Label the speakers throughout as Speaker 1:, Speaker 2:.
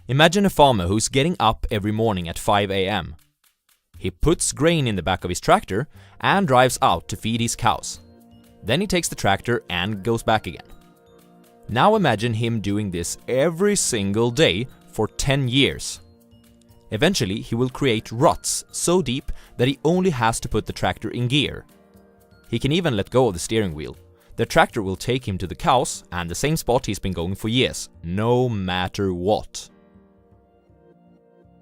Speaker 1: Imagine a farmer who's getting up every morning at 5 a.m. He puts grain in the back of his tractor and drives out to feed his cows. Then he takes the tractor and goes back again. Now imagine him doing this every single day for 10 years. Eventually, he will create ruts so deep that he only has to put the tractor in gear. He can even let go of the steering wheel. The tractor will take him to the cows and the same spot he's been going for years, no matter what.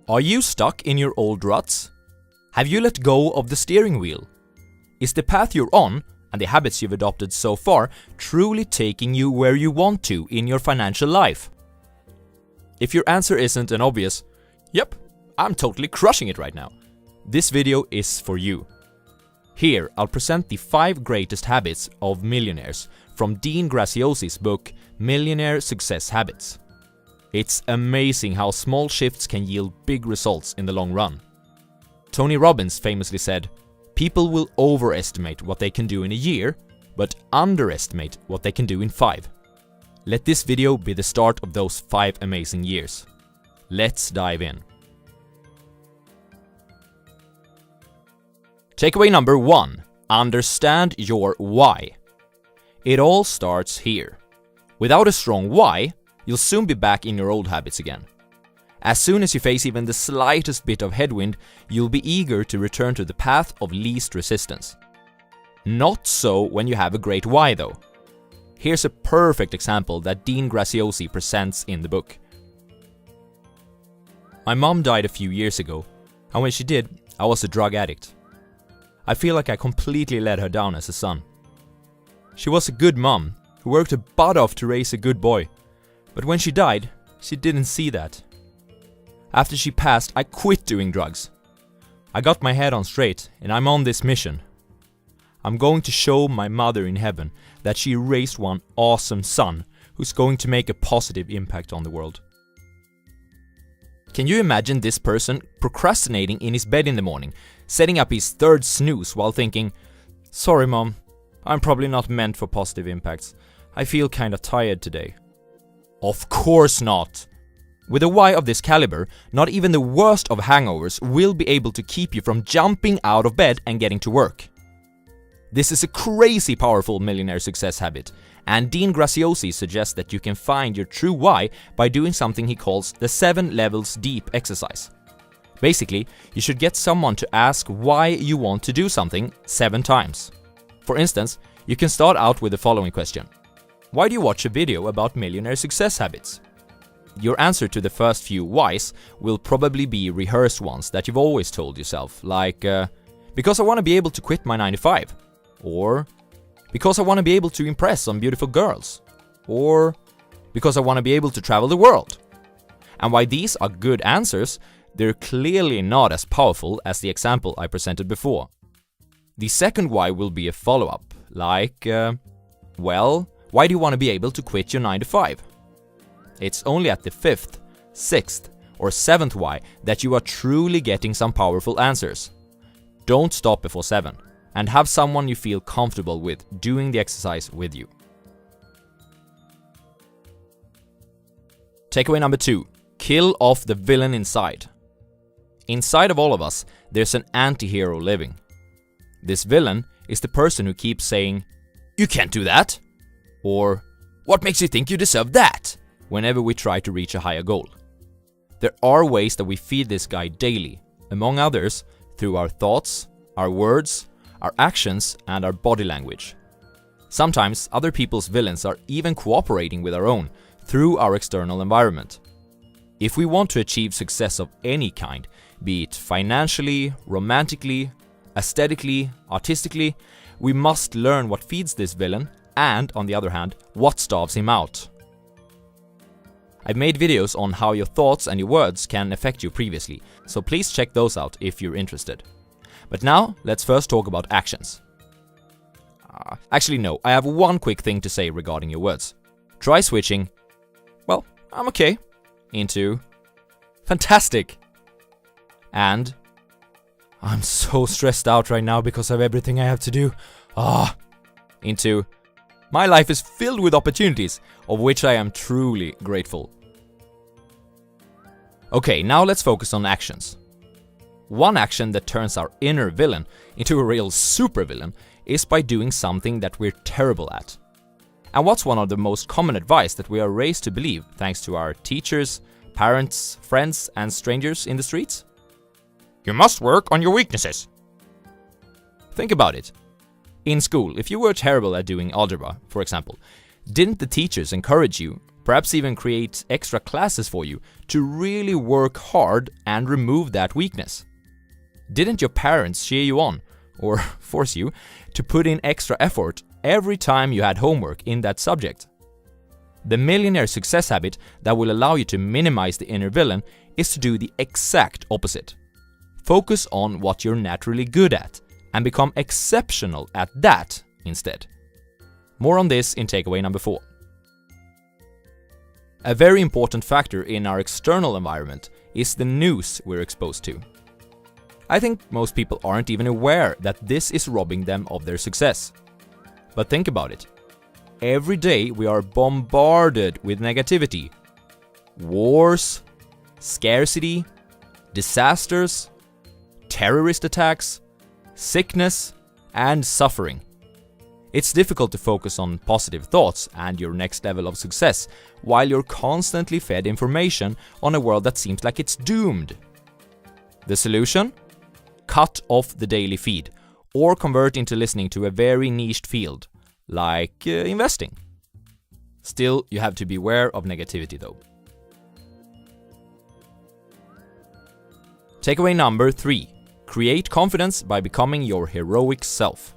Speaker 1: Are you stuck in your old ruts? Have you let go of the steering wheel? Is the path you're on and the habits you've adopted so far truly taking you where you want to in your financial life? If your answer isn't an obvious, "Yep, I'm totally crushing it right now," this video is for you. Here, I'll present the 5 greatest habits of millionaires from Dean Graziosi's book, Millionaire Success Habits. It's amazing how small shifts can yield big results in the long run. Tony Robbins famously said, "People will overestimate what they can do in a year, but underestimate what they can do in 5. Let this video be the start of those 5 amazing years. Let's dive in. Takeaway number 1. Understand your why. It all starts here. Without a strong why, you'll soon be back in your old habits again. As soon as you face even the slightest bit of headwind, you'll be eager to return to the path of least resistance. Not so when you have a great why though. Here's a perfect example that Dean Graziosi presents in the book. My mom died a few years ago, and when she did, I was a drug addict. I feel like I completely let her down as a son. She was a good mom who worked her butt off to raise a good boy, but when she died, she didn't see that. After she passed, I quit doing drugs. I got my head on straight, and I'm on this mission. I'm going to show my mother in heaven that she raised one awesome son who's going to make a positive impact on the world. Can you imagine this person procrastinating in his bed in the morning, setting up his 3rd snooze while thinking, "Sorry mom, I'm probably not meant for positive impacts. I feel kinda tired today." Of course not! With a why of this caliber, not even the worst of hangovers will be able to keep you from jumping out of bed and getting to work. This is a crazy powerful millionaire success habit, and Dean Graziosi suggests that you can find your true why by doing something he calls the 7 levels deep exercise. Basically, you should get someone to ask why you want to do something 7 times. For instance, you can start out with the following question. Why do you watch a video about millionaire success habits? Your answer to the first few whys will probably be rehearsed ones that you've always told yourself, like, because I want to be able to quit my 9 to 5, or because I want to be able to impress some beautiful girls, or because I want to be able to travel the world. And while these are good answers, they're clearly not as powerful as the example I presented before. The second why will be a follow-up, like, well, why do you want to be able to quit your 9 to 5? It's only at the 5th, 6th, or 7th why that you are truly getting some powerful answers. Don't stop before 7, and have someone you feel comfortable with doing the exercise with you. Takeaway number 2. Kill off the villain inside. Inside of all of us, there's an anti-hero living. This villain is the person who keeps saying, "You can't do that," or "What makes you think you deserve that?" whenever we try to reach a higher goal. There are ways that we feed this guy daily, among others, through our thoughts, our words, our actions, and our body language. Sometimes other people's villains are even cooperating with our own through our external environment. If we want to achieve success of any kind, be it financially, romantically, aesthetically, artistically, we must learn what feeds this villain and, on the other hand, what starves him out. I've made videos on how your thoughts and your words can affect you previously, so please check those out if you're interested. But now, let's first talk about actions. Actually no, I have one quick thing to say regarding your words. Try switching, "Well, I'm okay," into "Fantastic," and "I'm so stressed out right now because of everything I have to do," into "My life is filled with opportunities, of which I am truly grateful." Okay, now let's focus on actions. One action that turns our inner villain into a real supervillain is by doing something that we're terrible at. And what's one of the most common advice that we are raised to believe thanks to our teachers, parents, friends, and strangers in the streets? You must work on your weaknesses. Think about it. In school, if you were terrible at doing algebra, for example, didn't the teachers encourage you, perhaps even create extra classes for you, to really work hard and remove that weakness? Didn't your parents cheer you on, or force you, to put in extra effort every time you had homework in that subject? The millionaire success habit that will allow you to minimize the inner villain is to do the exact opposite. Focus on what you're naturally good at and become exceptional at that instead. More on this in takeaway number 4. A very important factor in our external environment is the news we're exposed to. I think most people aren't even aware that this is robbing them of their success. But think about it. Every day we are bombarded with negativity. Wars, scarcity, disasters, terrorist attacks, sickness, and suffering. It's difficult to focus on positive thoughts and your next level of success while you're constantly fed information on a world that seems like it's doomed. The solution? Cut off the daily feed or convert into listening to a very niched field, like investing. Still, you have to beware of negativity though. Takeaway number 3. Create confidence by becoming your heroic self.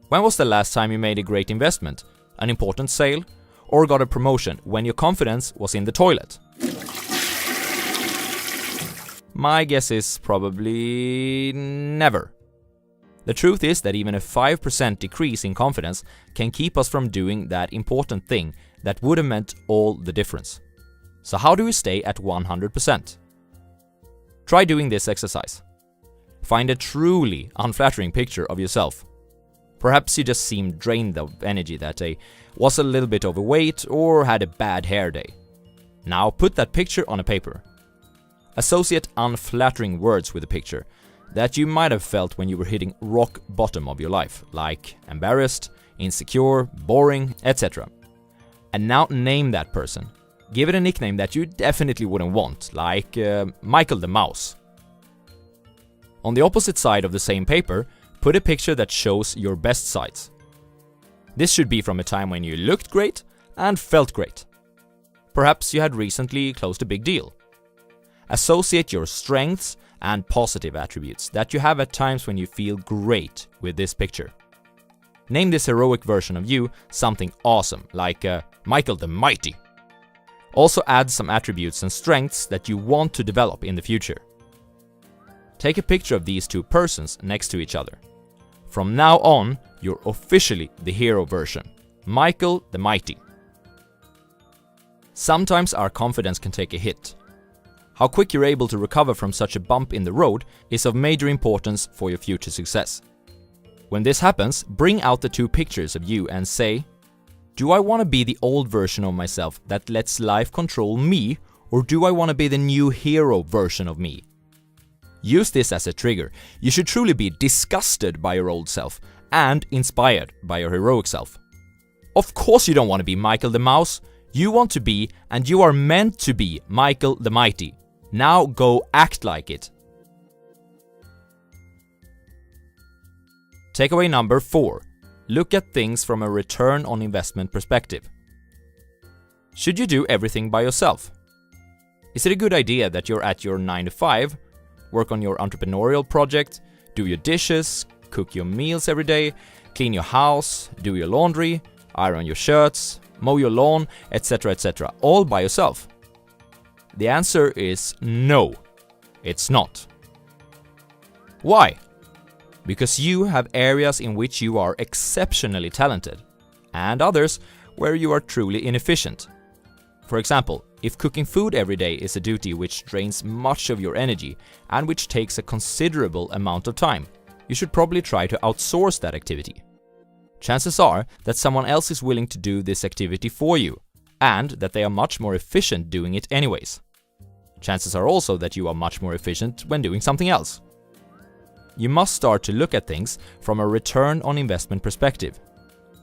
Speaker 1: When was the last time you made a great investment, an important sale, or got a promotion when your confidence was in the toilet? My guess is probably never. The truth is that even a 5% decrease in confidence can keep us from doing that important thing that would have meant all the difference. So how do we stay at 100%? Try doing this exercise. Find a truly unflattering picture of yourself. Perhaps you just seemed drained of energy that day, was a little bit overweight, or had a bad hair day. Now put that picture on a paper. Associate unflattering words with the picture that you might have felt when you were hitting rock bottom of your life, like embarrassed, insecure, boring, etc. And now name that person. Give it a nickname that you definitely wouldn't want, like Michael the Mouse. On the opposite side of the same paper, put a picture that shows your best sides. This should be from a time when you looked great and felt great. Perhaps you had recently closed a big deal. Associate your strengths and positive attributes that you have at times when you feel great with this picture. Name this heroic version of you something awesome, like Michael the Mighty. Also add some attributes and strengths that you want to develop in the future. Take a picture of these two persons next to each other. From now on, you're officially the hero version, Michael the Mighty. Sometimes our confidence can take a hit. How quick you're able to recover from such a bump in the road is of major importance for your future success. When this happens, bring out the two pictures of you and say, do I want to be the old version of myself that lets life control me, or do I want to be the new hero version of me? Use this as a trigger. You should truly be disgusted by your old self and inspired by your heroic self. Of course you don't want to be Michael the Mouse. You want to be, and you are meant to be, Michael the Mighty. Now go act like it. Takeaway number 4. Look at things from a return on investment perspective. Should you do everything by yourself? Is it a good idea that you're at your 9 to 5, work on your entrepreneurial project, do your dishes, cook your meals every day, clean your house, do your laundry, iron your shirts, mow your lawn, etc., all by yourself? The answer is no, it's not. Why? Because you have areas in which you are exceptionally talented, and others where you are truly inefficient. For example, if cooking food every day is a duty which drains much of your energy and which takes a considerable amount of time, you should probably try to outsource that activity. Chances are that someone else is willing to do this activity for you, and that they are much more efficient doing it anyways. Chances are also that you are much more efficient when doing something else. You must start to look at things from a return on investment perspective.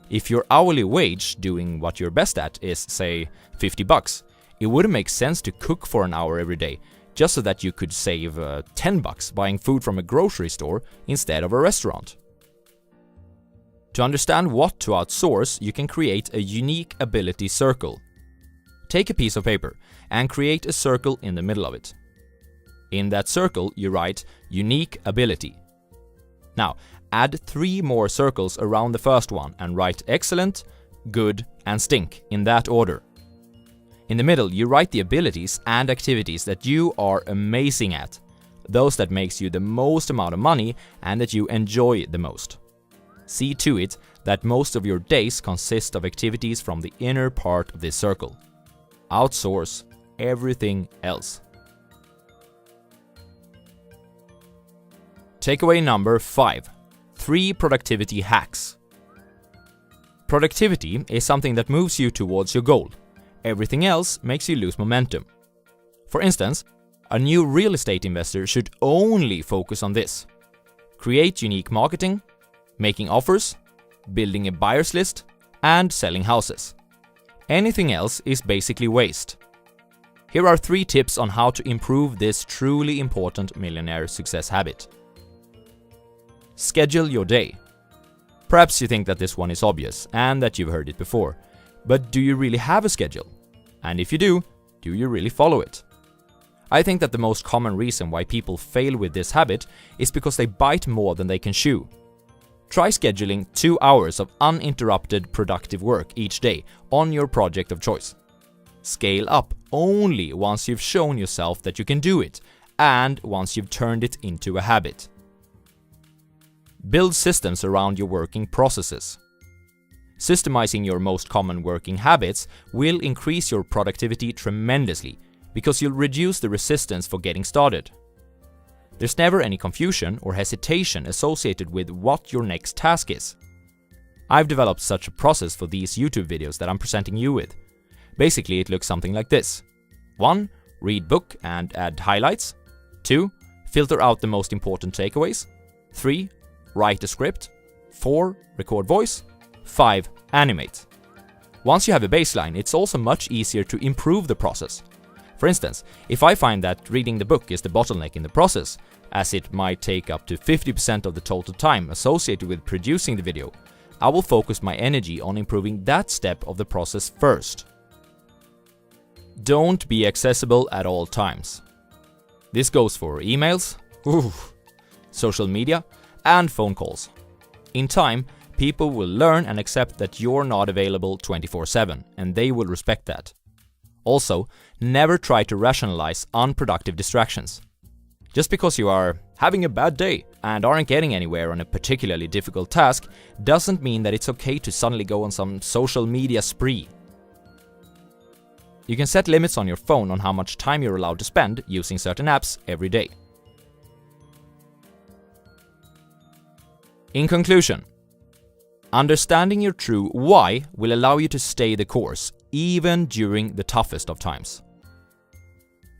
Speaker 1: If your hourly wage doing what you're best at is, say, $50, it wouldn't make sense to cook for an hour every day just so that you could save $10 buying food from a grocery store instead of a restaurant. To understand what to outsource, you can create a unique ability circle. Take a piece of paper and create a circle in the middle of it. In that circle, you write unique ability. Now, add 3 more circles around the first one and write excellent, good, and stink in that order. In the middle, you write the abilities and activities that you are amazing at, those that makes you the most amount of money and that you enjoy the most. See to it that most of your days consist of activities from the inner part of this circle. Outsource everything else. Takeaway number 5. 3 productivity hacks. Productivity is something that moves you towards your goal. Everything else makes you lose momentum. For instance, a new real estate investor should only focus on this: create unique marketing, making offers, building a buyer's list, and selling houses. Anything else is basically waste. Here are 3 tips on how to improve this truly important millionaire success habit. Schedule your day. Perhaps you think that this one is obvious and that you've heard it before, but do you really have a schedule? And if you do you really follow it? I think that the most common reason why people fail with this habit is because they bite more than they can chew. Try scheduling 2 hours of uninterrupted productive work each day on your project of choice. Scale up only once you've shown yourself that you can do it and once you've turned it into a habit. Build systems around your working processes. Systemizing your most common working habits will increase your productivity tremendously because you'll reduce the resistance for getting started. There's never any confusion or hesitation associated with what your next task is. I've developed such a process for these YouTube videos that I'm presenting you with. Basically, it looks something like this. 1. Read book and add highlights. 2. Filter out the most important takeaways. 3. Write a script. 4. Record voice. 5. Animate. Once you have a baseline, it's also much easier to improve the process. For instance, if I find that reading the book is the bottleneck in the process, as it might take up to 50% of the total time associated with producing the video, I will focus my energy on improving that step of the process first. Don't be accessible at all times. This goes for emails, social media, and phone calls. In time, people will learn and accept that you're not available 24/7, and they will respect that. Also, never try to rationalize unproductive distractions. Just because you are having a bad day and aren't getting anywhere on a particularly difficult task doesn't mean that it's okay to suddenly go on some social media spree. You can set limits on your phone on how much time you're allowed to spend using certain apps every day. In conclusion, understanding your true why will allow you to stay the course, even during the toughest of times.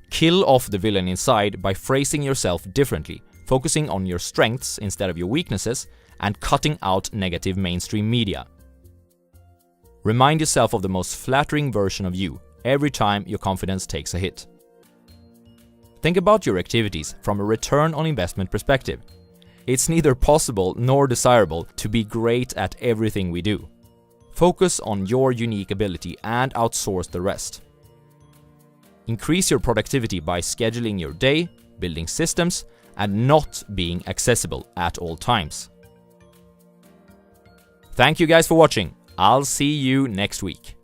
Speaker 1: Kill off the villain inside by phrasing yourself differently, focusing on your strengths instead of your weaknesses, and cutting out negative mainstream media. Remind yourself of the most flattering version of you every time your confidence takes a hit. Think about your activities from a return on investment perspective. It's neither possible nor desirable to be great at everything we do. Focus on your unique ability and outsource the rest. Increase your productivity by scheduling your day, building systems, and not being accessible at all times. Thank you guys for watching. I'll see you next week.